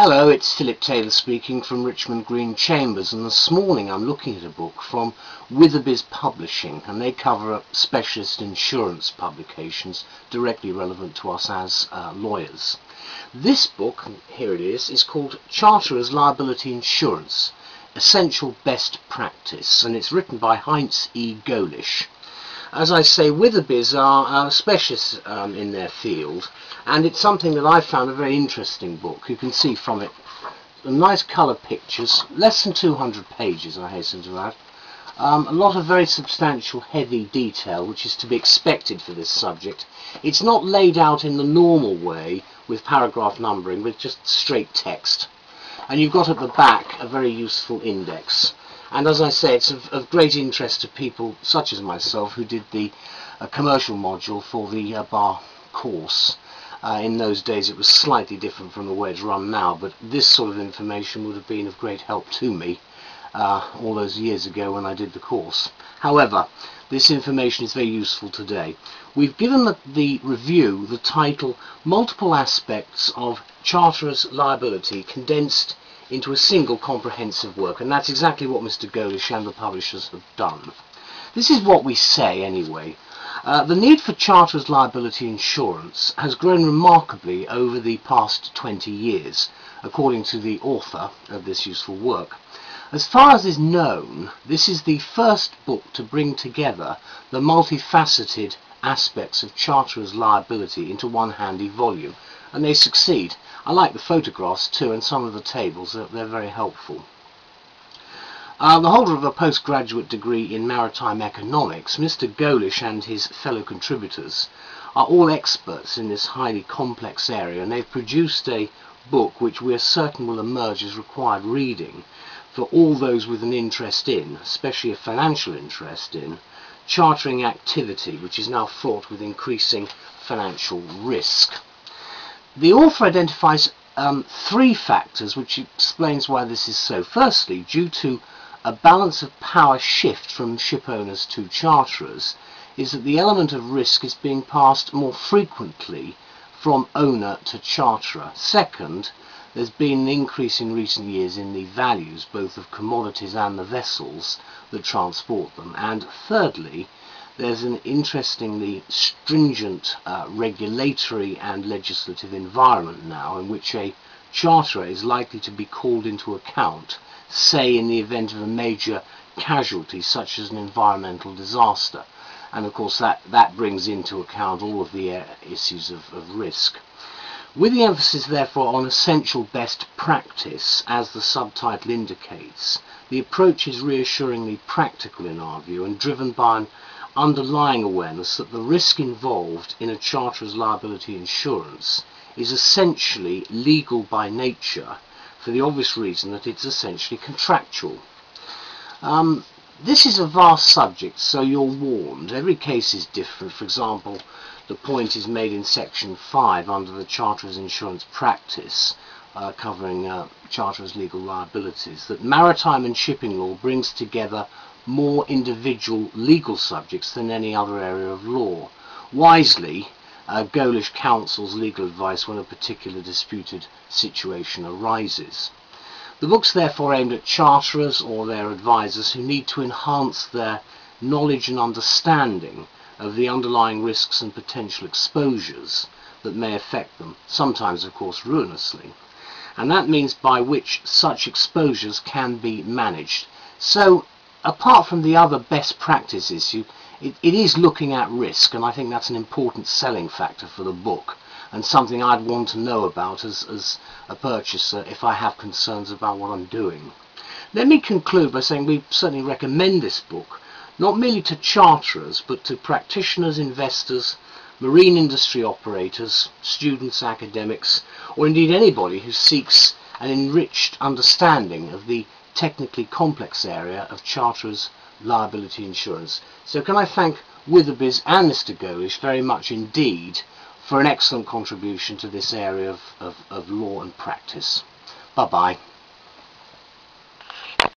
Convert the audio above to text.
Hello, it's Philip Taylor speaking from Richmond Green Chambers, and this morning I'm looking at a book from Witherby's Publishing, and they cover specialist insurance publications directly relevant to us as lawyers. This book, here it is called Charterers Liability Insurance, Essential Best Practice, and it's written by Heinz E. Golish. As I say, Witherby's are specialists in their field, and it's something that I found a very interesting book. You can see from it nice colour pictures, less than 200 pages, I hasten to add. A lot of very substantial, heavy detail, which is to be expected for this subject. It's not laid out in the normal way with paragraph numbering, with just straight text. And you've got at the back a very useful index. And as I say, it's of great interest to people such as myself who did the commercial module for the bar course. In those days it was slightly different from the way it's run now, but this sort of information would have been of great help to me all those years ago when I did the course. However, this information is very useful today. We've given the review the title Multiple Aspects of Charterers Liability Condensed into a Single Comprehensive Work, and that's exactly what Mr. Golish and the publishers have done. This is what we say anyway. The need for charterers liability insurance has grown remarkably over the past 20 years, according to the author of this useful work. As far as is known, this is the first book to bring together the multifaceted aspects of charterers liability into one handy volume, and they succeed. I like the photographs too, and some of the tables, they're very helpful. The holder of a postgraduate degree in maritime economics, Mr. Golish and his fellow contributors are all experts in this highly complex area, and they've produced a book which we're certain will emerge as required reading for all those with an interest in, especially a financial interest in, chartering activity, which is now fraught with increasing financial risk. The author identifies three factors which explains why this is so. Firstly, due to a balance of power shift from ship owners to charterers, is that the element of risk is being passed more frequently from owner to charterer. Second, there's been an increase in recent years in the values both of commodities and the vessels that transport them. And thirdly, there's an interestingly stringent regulatory and legislative environment now in which a charterer is likely to be called into account, say in the event of a major casualty such as an environmental disaster. And of course that brings into account all of the issues of risk. With the emphasis therefore on essential best practice, as the subtitle indicates, the approach is reassuringly practical in our view and driven by an underlying awareness that the risk involved in a charterer's liability insurance is essentially legal by nature, for the obvious reason that it's essentially contractual. This is a vast subject, so you're warned. Every case is different. For example, the point is made in section 5 under the Charterers Insurance Practice, covering charterers' legal liabilities, that maritime and shipping law brings together more individual legal subjects than any other area of law. Wisely, Golish counsels legal advice when a particular disputed situation arises. The book's therefore aimed at charterers or their advisors who need to enhance their knowledge and understanding of the underlying risks and potential exposures that may affect them, sometimes of course ruinously, and that means by which such exposures can be managed. So apart from the other best practice issue, it is looking at risk, and I think that's an important selling factor for the book and something I'd want to know about as a purchaser if I have concerns about what I'm doing. Let me conclude by saying we certainly recommend this book, not merely to charterers, but to practitioners, investors, marine industry operators, students, academics, or indeed anybody who seeks an enriched understanding of the technically complex area of charterers' liability insurance. So can I thank Witherby's and Mr. Golish very much indeed for an excellent contribution to this area of law and practice. Bye-bye.